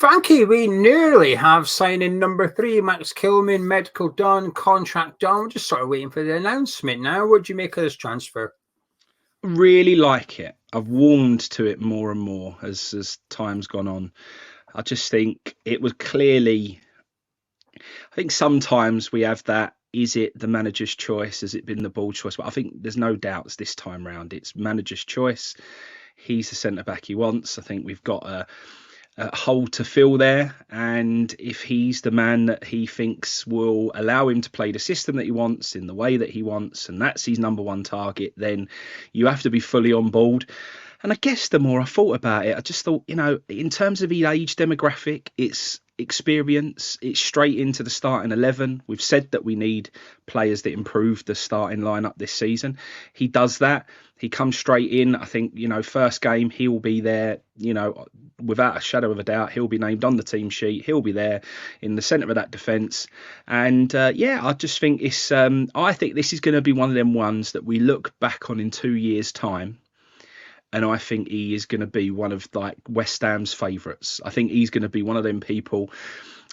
Frankie, we nearly have signing number 3, Max Kiemann, medical done, contract done. We're just sort of waiting for the announcement now. What do you make of this transfer? Really like it. I've warmed to it more and more as time's gone on. I just think it was clearly. I think sometimes we have that. Is it the manager's choice? Has it been the ball choice? But I think there's no doubts this time round. It's manager's choice. He's the centre back he wants. I think we've got a hole to fill there, and if he's the man that he thinks will allow him to play the system that he wants in the way that he wants, and that's his number one target, then you have to be fully on board. And I guess the more I thought about it, I just thought, in terms of his age demographic, it's experience, it's straight into the starting 11. We've said that we need players that improve the starting lineup this season. He does that. He comes straight in. I think, first game, he'll be there, without a shadow of a doubt. He'll be named on the team sheet. He'll be there in the centre of that defence. And I just think I think this is going to be one of them ones that we look back on in 2 years' time. And I think he is going to be one of West Ham's favourites. I think he's going to be one of them people,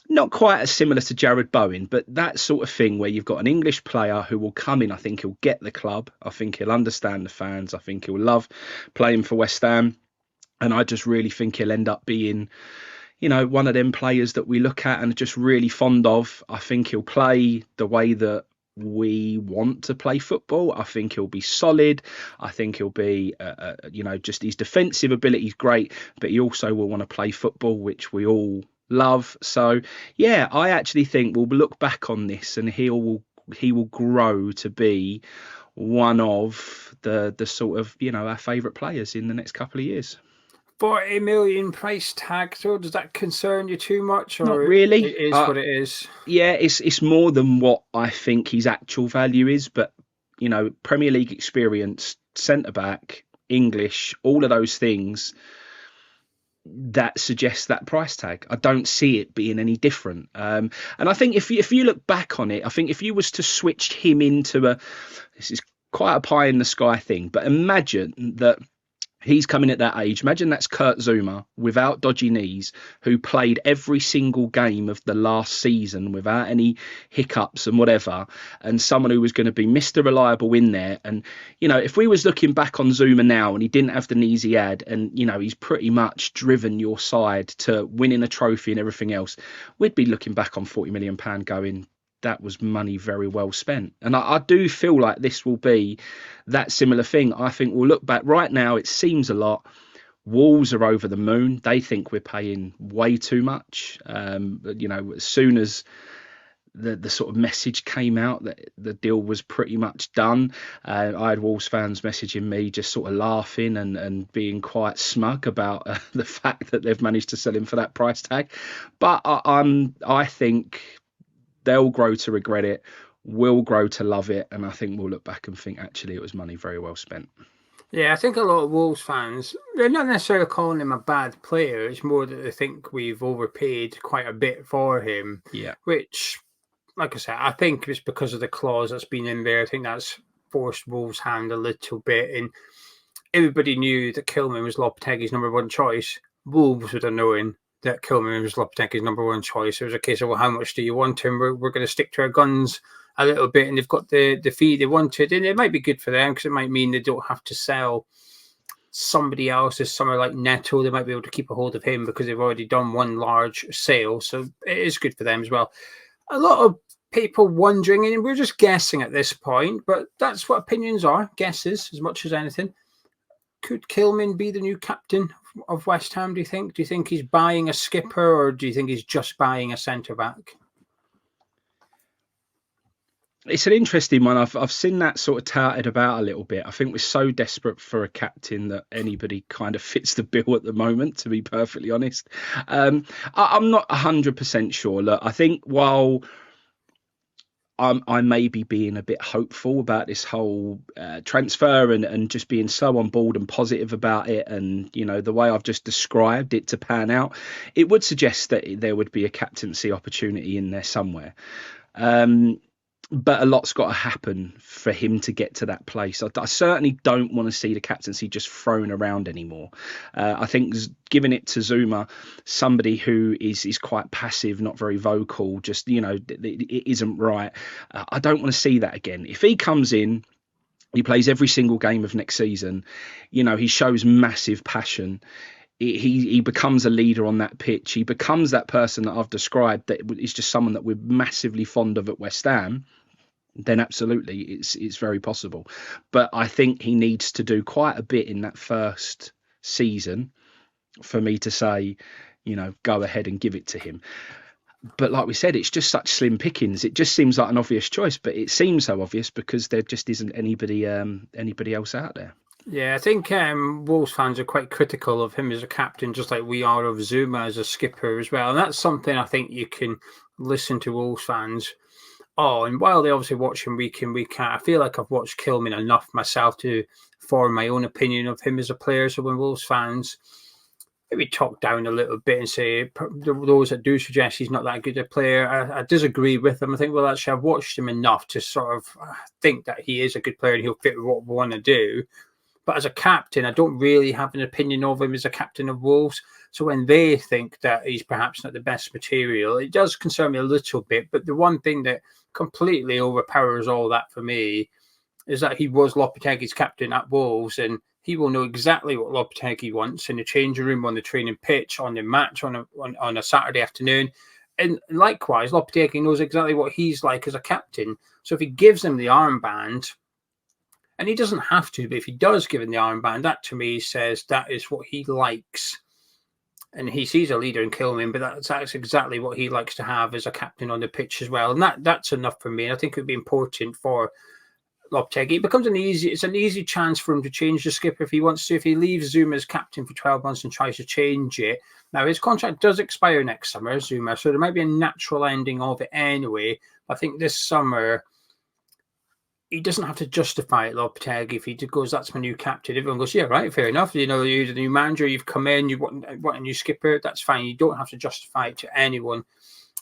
not quite as similar to Jared Bowen, but that sort of thing where you've got an English player who will come in. I think he'll get the club. I think he'll understand the fans. I think he'll love playing for West Ham. And I just really think he'll end up being, one of them players that we look at and are just really fond of. I think he'll play the way that we want to play football. I think he'll be solid. I think he'll be, just his defensive ability is great, but he also will want to play football, which we all love. So, yeah, I actually think we'll look back on this and he will grow to be one of the sort of, our favourite players in the next couple of years. 40 million price tag, so does that concern you too much? Or not really. It is what it is. Yeah, it's more than what I think his actual value is, but Premier League experience, centre back, English, all of those things that suggests that price tag. I don't see it being any different. And I think if you look back on it, I think if you was to switch him into this is quite a pie in the sky thing, but imagine that he's coming at that age. Imagine that's Kurt Zouma without dodgy knees, who played every single game of the last season without any hiccups and whatever, and someone who was going to be Mr. Reliable in there. And, if we was looking back on Zouma now and he didn't have the knees he had, and, he's pretty much driven your side to winning a trophy and everything else, we'd be looking back on £40 million going, that was money very well spent. And I do feel like this will be that similar thing. I think we'll look back right now. It seems a lot. Wolves are over the moon. They think we're paying way too much. As soon as the sort of message came out that the deal was pretty much done, I had Wolves fans messaging me just sort of laughing and being quite smug about the fact that they've managed to sell him for that price tag. But I think they'll grow to regret it. We'll grow to love it. And I think we'll look back and think, actually, it was money very well spent. Yeah, I think a lot of Wolves fans, they're not necessarily calling him a bad player. It's more that they think we've overpaid quite a bit for him. Yeah. Which, like I said, I think it's because of the clause that's been in there. I think that's forced Wolves' hand a little bit. And everybody knew that Kiemann was Lopetegui's number one choice. Wolves would have known that Kiemann was Lopetegui's number one choice. It was a case of, well, how much do you want him? We're going to stick to our guns a little bit, and they've got the fee they wanted, and it might be good for them because it might mean they don't have to sell somebody else's, somewhere like Neto. They might be able to keep a hold of him because they've already done one large sale, so it is good for them as well. A lot of people wondering, and we're just guessing at this point, but that's what opinions are, guesses as much as anything. Could Kiemann be the new captain of West Ham, do you think? Do you think he's buying a skipper, or do you think he's just buying a centre-back? It's an interesting one. I've seen that sort of touted about a little bit. I think we're so desperate for a captain that anybody kind of fits the bill at the moment, to be perfectly honest. I'm not 100% sure. Look, I think while I may be being a bit hopeful about this whole transfer and just being so on board and positive about it, and the way I've just described it to pan out, it would suggest that there would be a captaincy opportunity in there somewhere. but a lot's got to happen for him to get to that place. I certainly don't want to see the captaincy just thrown around anymore. I think giving it to Zouma, somebody who is quite passive, not very vocal, just, it isn't right. I don't want to see that again. If he comes in, he plays every single game of next season, he shows massive passion. He becomes a leader on that pitch. He becomes that person that I've described, that is just someone that we're massively fond of at West Ham. Then absolutely, it's very possible. But I think he needs to do quite a bit in that first season for me to say, go ahead and give it to him. But like we said, it's just such slim pickings. It just seems like an obvious choice, but it seems so obvious because there just isn't anybody else out there. Yeah, I think Wolves fans are quite critical of him as a captain, just like we are of Zouma as a skipper as well. And that's something I think you can listen to Wolves fans. And while they obviously watch him week in, week out, I feel like I've watched Kiemann enough myself to form my own opinion of him as a player. So when Wolves fans maybe talk down a little bit and say those that do suggest he's not that good a player, I disagree with them. I think, well, actually, I've watched him enough to sort of think that he is a good player and he'll fit what we want to do. But as a captain, I don't really have an opinion of him as a captain of Wolves. So when they think that he's perhaps not the best material, it does concern me a little bit. But the one thing that completely overpowers all that for me is that he was Lopetegui's captain at Wolves, and he will know exactly what Lopetegui wants in the changing room, on the training pitch, on the match, on a Saturday afternoon. And likewise, Lopetegui knows exactly what he's like as a captain. So if he gives him the armband, and he doesn't have to, but if he does give him the armband, that to me says that is what he likes. And he sees a leader in Kiemann, but that's exactly what he likes to have as a captain on the pitch as well. And that's enough for me. And I think it would be important for Lopetegui. It becomes it's an easy chance for him to change the skipper if he wants to. If he leaves Zouma as captain for 12 months and tries to change it. Now, his contract does expire next summer, Zouma, so there might be a natural ending of it anyway. I think this summer, he doesn't have to justify it, Lopetegui. If he goes, that's my new captain, everyone goes, yeah, right, fair enough. You're the new manager, you've come in, you want a new skipper, that's fine. You don't have to justify it to anyone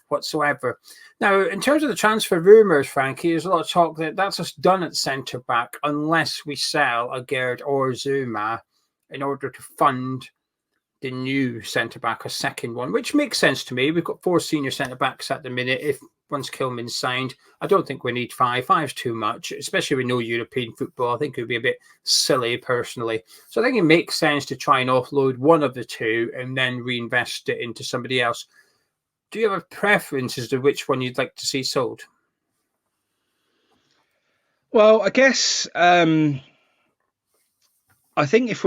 whatsoever. Now, in terms of the transfer rumours, Frankie, there's a lot of talk that that's just done at centre-back unless we sell Aguerd or Zouma in order to fund the new centre-back, a second one, which makes sense to me. We've got 4 senior centre-backs at the minute. If once Kieman's signed, I don't think we need 5. 5's too much, especially with no European football. I think it would be a bit silly, personally. So I think it makes sense to try and offload one of the two and then reinvest it into somebody else. Do you have a preference as to which one you'd like to see sold? Well, I guess I think if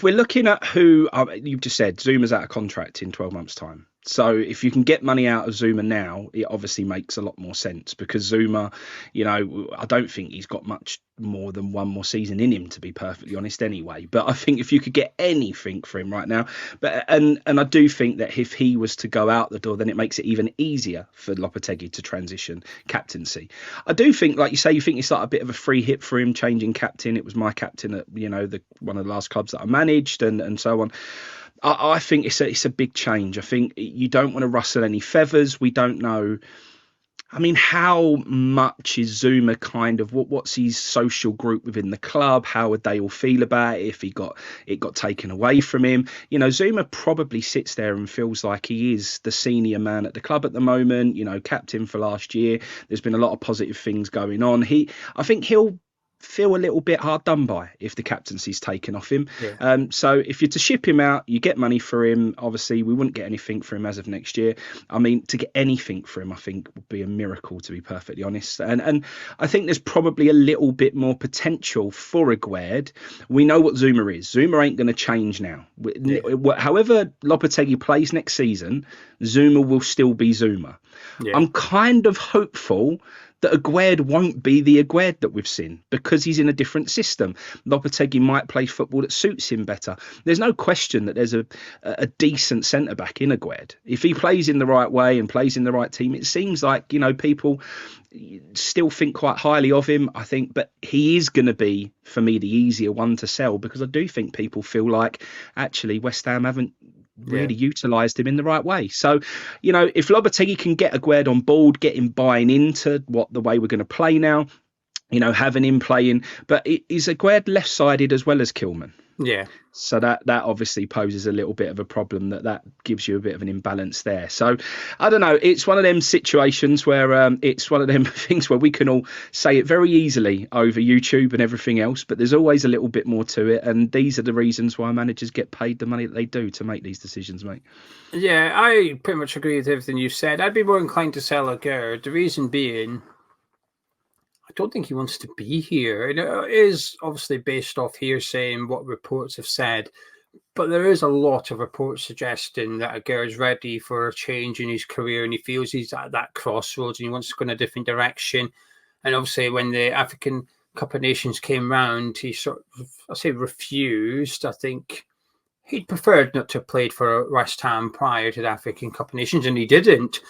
we're looking at who you've just said, Zouma's out of contract in 12 months' time. So if you can get money out of Zouma now, it obviously makes a lot more sense because Zouma, I don't think he's got much more than one more season in him, to be perfectly honest anyway. But I think if you could get anything for him right now, and I do think that if he was to go out the door, then it makes it even easier for Lopetegui to transition captaincy. I do think, like you say, you think it's like a bit of a free hit for him changing captain. It was my captain at, one of the last clubs that I managed and so on. I think it's a big change. I think you don't want to rustle any feathers. We don't know. I mean, how much is Zouma kind of what's his social group within the club? How would they all feel about it if it got taken away from him? Zouma probably sits there and feels like he is the senior man at the club at the moment. Captain for last year. There's been a lot of positive things going on. I think he'll feel a little bit hard done by if the captaincy's taken off him. Yeah. So if you're to ship him out, you get money for him. Obviously, we wouldn't get anything for him as of next year. I mean, to get anything for him, I think would be a miracle, to be perfectly honest. And I think there's probably a little bit more potential for Aguerd. We know what Zouma is. Zouma ain't going to change now. Yeah. However Lopetegui plays next season, Zouma will still be Zouma. Yeah. I'm kind of hopeful that Aguerd won't be the Aguerd that we've seen because he's in a different system. Lopetegui might play football that suits him better. There's no question that there's a decent centre-back in Aguerd. If he plays in the right way and plays in the right team, it seems like, people still think quite highly of him, I think, but he is going to be, for me, the easier one to sell because I do think people feel like, actually, West Ham haven't really utilised him in the right way. So, if Lopetegui can get Aguerd on board, get him buying into the way we're going to play now, having him playing, but is Aguerd left-sided as well as Kiemann? Yeah. So that obviously poses a little bit of a problem, that gives you a bit of an imbalance there. So I don't know. It's one of them situations where it's one of them things where we can all say it very easily over YouTube and everything else, but there's always a little bit more to it. And these are the reasons why managers get paid the money that they do to make these decisions, mate. Yeah, I pretty much agree with everything you said. I'd be more inclined to sell Aguerd. The reason being, I don't think he wants to be here. And it is obviously based off hearsay and what reports have said, but there is a lot of reports suggesting that Aguerd's ready for a change in his career, and he feels he's at that crossroads and he wants to go in a different direction. And obviously, when the African Cup of Nations came round, he sort of, I say, refused. I think he'd preferred not to have played for West Ham prior to the African Cup of Nations, and he didn't.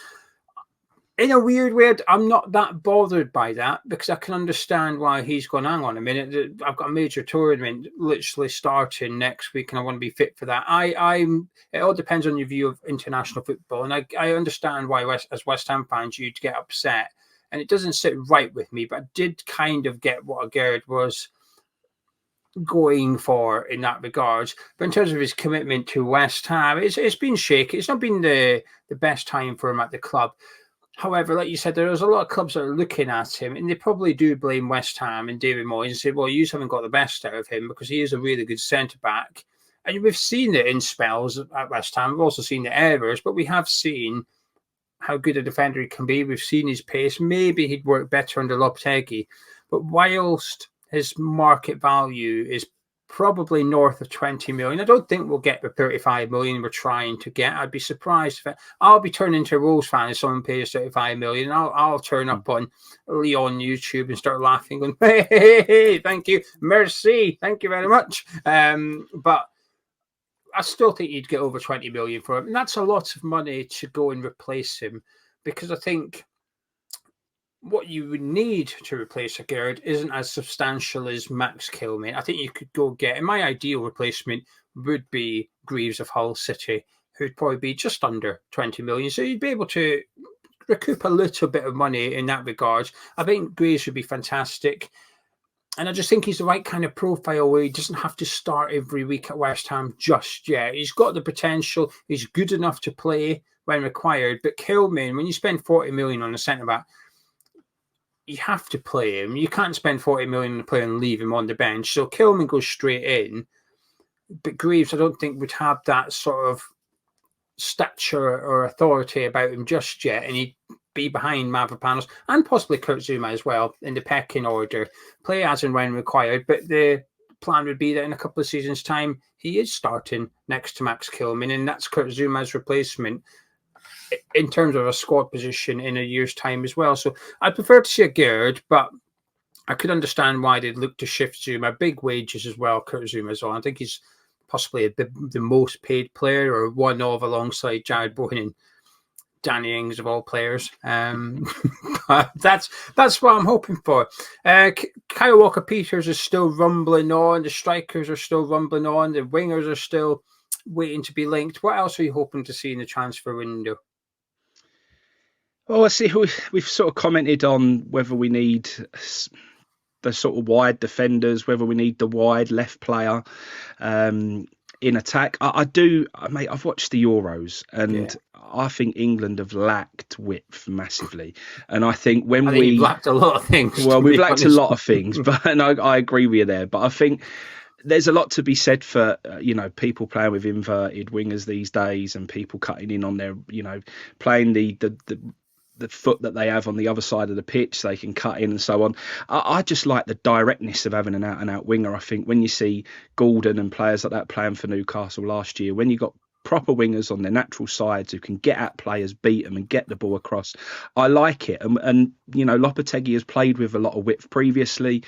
In a weird way, I'm not that bothered by that, because I can understand why he's gone, hang on a minute, I've got a major tournament literally starting next week and I want to be fit for that. It all depends on your view of international football. And I understand why, as West Ham fans, you'd get upset. And it doesn't sit right with me, but I did kind of get what Aguerd was going for in that regard. But in terms of his commitment to West Ham, it's been shaky. It's not been the best time for him at the club. However, like you said, there's a lot of clubs that are looking at him, and they probably do blame West Ham and David Moyes and say, well, you haven't got the best out of him, because he is a really good centre-back. And we've seen it in spells at West Ham. We've also seen the errors, but we have seen how good a defender he can be. We've seen his pace. Maybe he'd work better under Lopetegui. But whilst his market value is probably north of 20 million. I don't think we'll get the 35 million we're trying to get. I'd be surprised if I'll be turning into a Wolves fan if someone pays 35 million. I'll turn up on Leon YouTube and start laughing, going, hey, thank you, merci, thank you very much. But I still think you'd get over 20 million for him. And that's a lot of money to go and replace him, because I think what you would need to replace Aguerd isn't as substantial as Max Kiemann. I think you could go get, and my ideal replacement would be Greaves of Hull City, who'd probably be just under 20 million. So you'd be able to recoup a little bit of money in that regard. I think Greaves would be fantastic. And I just think he's the right kind of profile where he doesn't have to start every week at West Ham just yet. He's got the potential. He's good enough to play when required. But Kiemann, when you spend 40 million on a centre-back, you have to play him. You can't spend 40 million on a player and leave him on the bench. So Kiemann goes straight in. But Greaves, I don't think, would have that sort of stature or authority about him just yet. And he'd be behind Mavropanos and possibly Kurt Zouma as well in the pecking order. Play as and when required. But the plan would be that in a couple of seasons' time, he is starting next to Max Kiemann, and that's Kurt Zouma's replacement in terms of a squad position in a year's time as well. So I'd prefer to see Aguerd, but I could understand why they'd look to shift Zouma. Big wages as well, Kurt Zouma as well. I think he's possibly the most paid player, or one of, alongside Jared Bowen and Danny Ings of all players. But that's what I'm hoping for. Kyle Walker-Peters is still rumbling on. The strikers are still rumbling on. The wingers are still waiting to be linked. What else are you hoping to see in the transfer window? Well, I see we've sort of commented on whether we need the sort of wide defenders, whether we need the wide left player in attack. I do, mate. I've watched the Euros, and I think England have lacked width massively. And I think we've lacked a lot of things. Well, we've lacked a lot of things, but and I agree with you there. But I think there's a lot to be said for people playing with inverted wingers these days, and people cutting in on their playing the foot that they have on the other side of the pitch, they can cut in and so on. I just like the directness of having an out-and-out winger. I think when you see Gordon and players like that playing for Newcastle last year, when you got proper wingers on their natural sides who can get at players, beat them and get the ball across, I like it. And Lopetegui has played with a lot of width previously.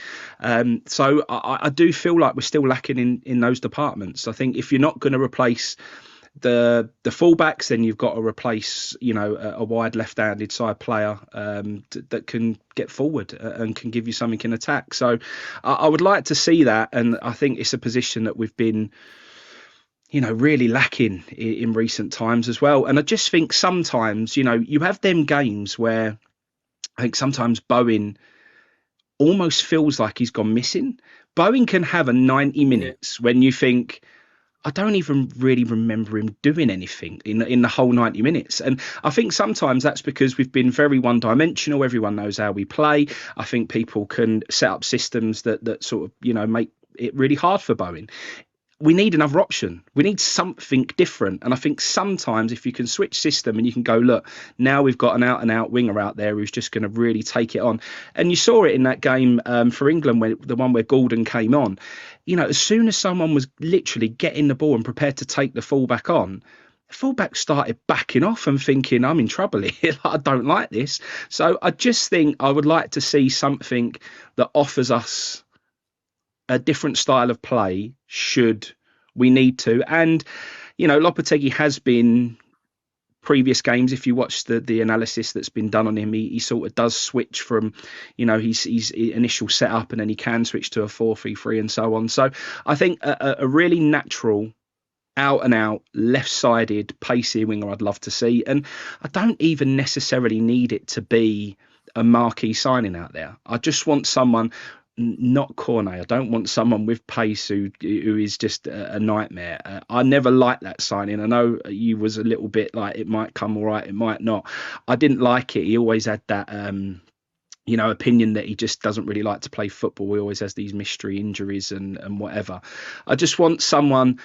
So I do feel like we're still lacking in those departments. I think if you're not going to replace the fullbacks, then you've got to replace a wide left-handed side player that can get forward and can give you something in attack. So I would like to see that, and I think it's a position that we've been really lacking in recent times as well. And I just think sometimes, you have them games where I think sometimes Bowen almost feels like he's gone missing. Bowen can have a 90 minutes when you think, I don't even really remember him doing anything in the whole 90 minutes. And I think sometimes that's because we've been very one-dimensional. Everyone knows how we play. I think people can set up systems that sort of, make it really hard for Bowen. We need another option. We need something different. And I think sometimes if you can switch system and you can go, look, now we've got an out-and-out winger out there who's just going to really take it on. And you saw it in that game for England, the one where Gordon came on. As soon as someone was literally getting the ball and prepared to take the fullback on, the fullback started backing off and thinking, I'm in trouble here. I don't like this. So I just think I would like to see something that offers us a different style of play should we need to. And, Lopetegui has been previous games, if you watch the analysis that's been done on him, he sort of does switch from, his initial setup, and then he can switch to a 4-3-3 and so on. So I think a really natural, out and out, left-sided, pacey winger I'd love to see. And I don't even necessarily need it to be a marquee signing out there. I just want someone, not Cornet. I don't want someone with pace who is just a nightmare. I never liked that signing. I know you was a little bit like, it might come all right, it might not. I didn't like it. He always had that opinion that he just doesn't really like to play football. He always has these mystery injuries and whatever. I just want someone.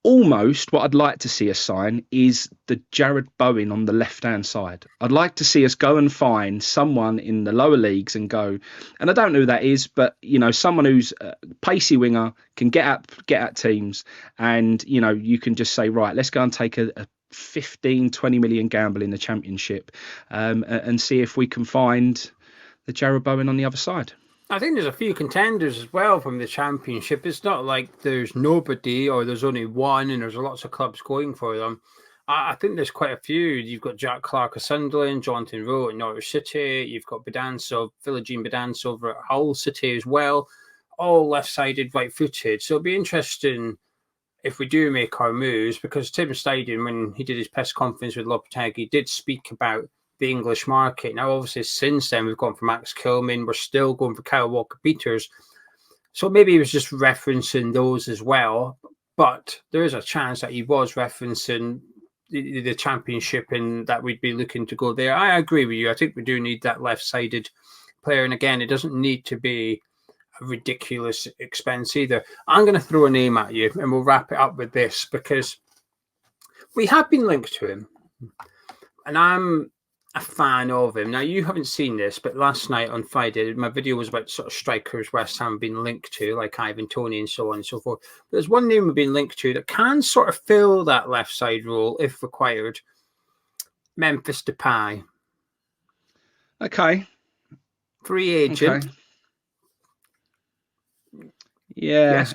Almost what I'd like to see us sign is the Jared Bowen on the left-hand side. I'd like to see us go and find someone in the lower leagues and go, and I don't know who that is, but, someone who's a pacey winger, can get at teams, and, you can just say, right, let's go and take a 15-20 million gamble in the Championship and see if we can find the Jared Bowen on the other side. I think there's a few contenders as well from the Championship. It's not like there's nobody or there's only one and there's lots of clubs going for them. I think there's quite a few. You've got Jack Clark of Sunderland, Jonathan Rowe at Norwich City. You've got Philogene Bedance over at Hull City as well. All left-sided, right-footed. So it'll be interesting if we do make our moves, because Tim Steidten, when he did his press conference with Lopetegui, did speak about the English market. Now, obviously, since then, we've gone for Max Kiemann. We're still going for Kyle Walker-Peters. So maybe he was just referencing those as well. But there is a chance that he was referencing the Championship and that we'd be looking to go there. I agree with you. I think we do need that left-sided player. And again, it doesn't need to be a ridiculous expense either. I'm going to throw a name at you and we'll wrap it up with this, because we have been linked to him. And I'm a fan of him. Now, you haven't seen this, but last night on Friday, my video was about sort of strikers West Ham being linked to, like Ivan Toney and so on and so forth. There's one name we've been linked to that can sort of fill that left side role if required. Memphis Depay. Okay. Free agent. Okay. Yeah.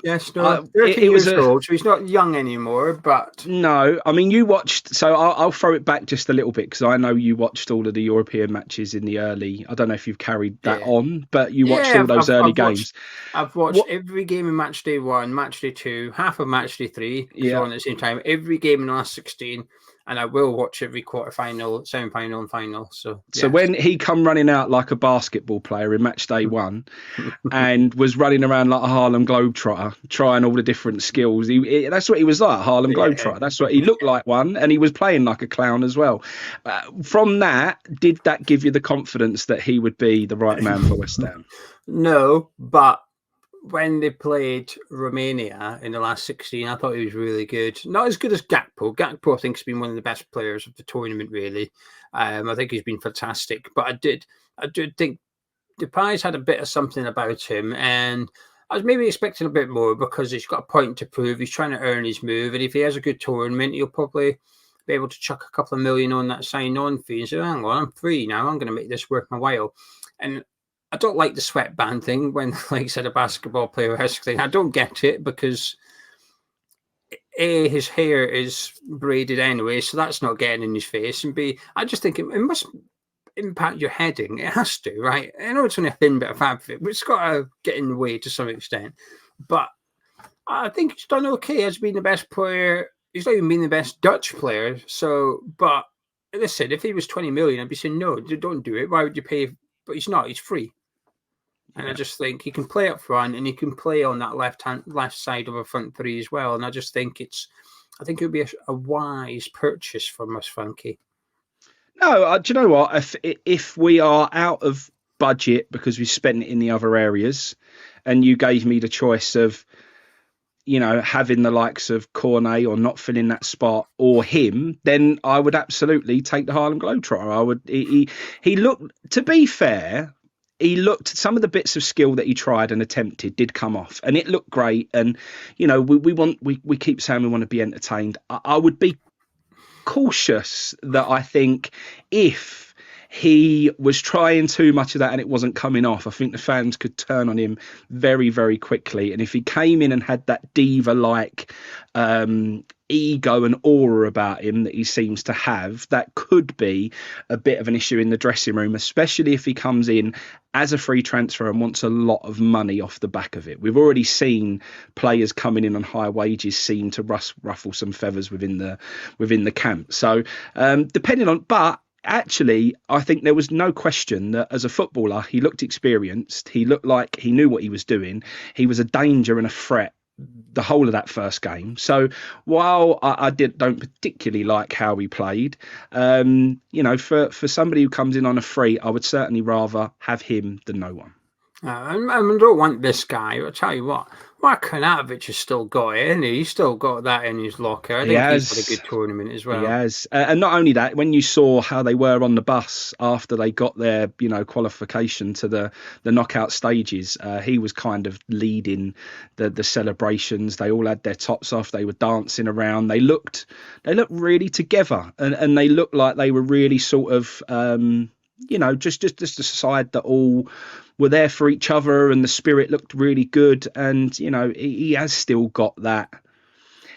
Yes, no. 30 it was years old, so he's not young anymore, but... No, I mean, you watched... So I'll throw it back just a little bit, because I know you watched all of the European matches in the early... I don't know if you've carried that on, but you watched all those early games. I've watched every game in match day 1, match day 2, half of match day 3, on at the same time, every game in the last 16, and I will watch every quarter-final, semi-final and final. So when he come running out like a basketball player in match day 1 and was running around like a Harlem Globetrotter, trying all the different skills, that's what he was like, Harlem Globetrotter. That's what he looked like one, and he was playing like a clown as well. From that, did that give you the confidence that he would be the right man for West Ham? No, but when they played Romania in the last 16, I thought he was really good. Not as good as Gakpo. Gakpo, I think, has been one of the best players of the tournament, really. I think he's been fantastic. But I did think Depay's had a bit of something about him, and I was maybe expecting a bit more because he's got a point to prove. He's trying to earn his move, and if he has a good tournament, he'll probably be able to chuck a couple of million on that sign-on fee and say, hang on, I'm free now. I'm going to make this worth my while. And I don't like the sweatband thing when, like I said, a basketball player has thing. I don't get it because A, his hair is braided anyway, so that's not getting in his face. And B, I just think it must impact your heading. It has to, right? I know it's only a thin bit of fabric, but it's got to get in the way to some extent. But I think he's done okay. He's been the best player. He's not even been the best Dutch player. So, but listen, if he was 20 million, I'd be saying, no, don't do it. Why would you pay? But he's not. He's free. And I just think he can play up front and he can play on that left side of a front three as well. And I just think it would be a wise purchase from us, Frankie. No, do you know what? If we are out of budget because we spent it in the other areas, and you gave me the choice of, having the likes of Cornet or not filling that spot or him, then I would absolutely take the Harlem Globetrotter. I would. He looked, to be fair, some of the bits of skill that he tried and attempted did come off, and it looked great. And we keep saying we want to be entertained. I would be cautious that I think if he was trying too much of that and it wasn't coming off, I think the fans could turn on him very, very quickly. And if he came in and had that diva-like ego and aura about him that he seems to have, that could be a bit of an issue in the dressing room, especially if he comes in as a free transfer and wants a lot of money off the back of it. We've already seen players coming in on high wages seem to ruffle some feathers within the camp. So depending on, but actually, I think there was no question that as a footballer, he looked experienced. He looked like he knew what he was doing. He was a danger and a threat the whole of that first game. So while I don't particularly like how he played, for somebody who comes in on a free, I would certainly rather have him than no one. I don't want this guy. I'll tell you what, Mark Konatovic has still got it, and he's still got that in his locker. I think he's had a good tournament as well. He has. And not only that, when you saw how they were on the bus after they got their, qualification to the knockout stages, he was kind of leading the celebrations. They all had their tops off. They were dancing around. They looked really together, and they looked like they were really sort of, just a side that all were there for each other, and the spirit looked really good. And he has still got that.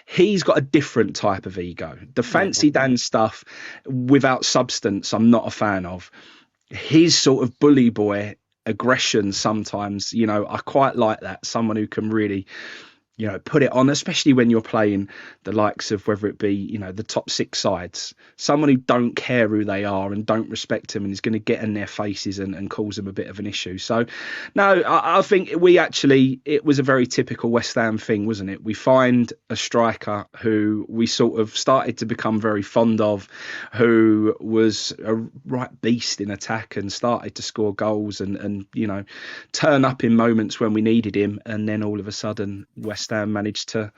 He's got a different type of ego. The fancy Dan stuff without substance, I'm not a fan of. His sort of bully boy aggression sometimes, I quite like that. Someone who can really, put it on, especially when you're playing the likes of, whether it be, the top six sides, someone who don't care who they are and don't respect them and is going to get in their faces and cause them a bit of an issue. So, no, I think it was a very typical West Ham thing, wasn't it? We find a striker who we sort of started to become very fond of, who was a right beast in attack and started to score goals and turn up in moments when we needed him. And then all of a sudden, West Ham managed to,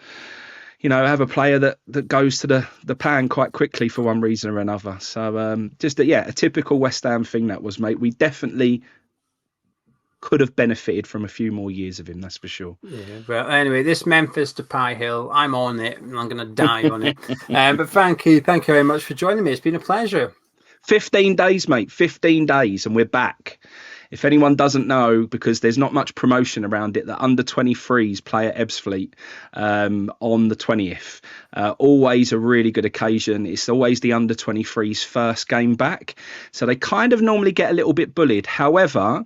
have a player that goes to the pan quite quickly for one reason or another. So a typical West Ham thing that was, mate. We definitely could have benefited from a few more years of him, that's for sure. Yeah, well, anyway, this Memphis to Pie Hill, I'm on it and I'm going to die on it. But Frankie, thank you very much for joining me. It's been a pleasure. 15 days, mate. 15 days and we're back. If anyone doesn't know, because there's not much promotion around it, that under 23s play at Ebbsfleet on the 20th. Always a really good occasion. It's always the under 23s first game back. So they kind of normally get a little bit bullied. However,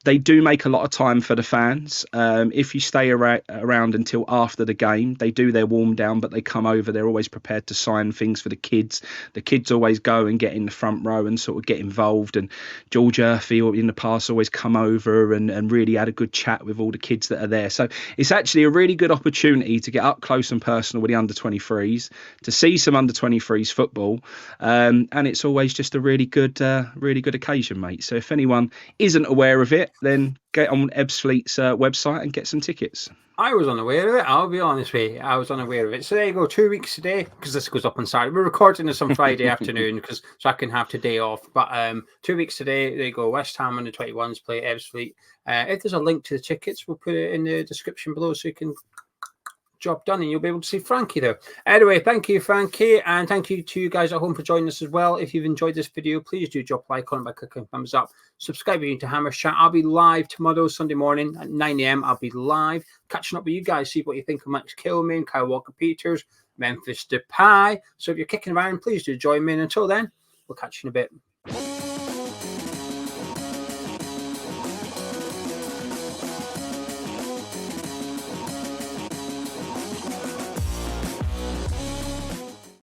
they do make a lot of time for the fans. If you stay around until after the game, they do their warm down, but they come over. They're always prepared to sign things for the kids. The kids always go and get in the front row and sort of get involved. And George Urphy in the past always come over and really had a good chat with all the kids that are there. So it's actually a really good opportunity to get up close and personal with the under 23s, to see some under 23s football. And it's always just a really good occasion, mate. So if anyone isn't aware of it, then get on Ebbsfleet's website and get some tickets. I was unaware of it. I'll be honest with you. I was unaware of it. So there you go. 2 weeks today, because this goes up on Saturday. We're recording this on Friday afternoon so I can have today off. But 2 weeks today, there you go. West Ham under 21s play Ebbsfleet. If there's a link to the tickets, we'll put it in the description below so you can job done and you'll be able to see Frankie there. Anyway, thank you, Frankie, and thank you to you guys at home for joining us as well. If you've enjoyed this video, please do drop a like on it by clicking thumbs up. Subscribe to Hammer's Chat. I'll be live tomorrow, Sunday morning at 9 a.m. I'll be live catching up with you guys, see what you think of Max Kiemann, Kyle Walker-Peters, Memphis Depay. So if you're kicking around, please do join me. And until then, we'll catch you in a bit.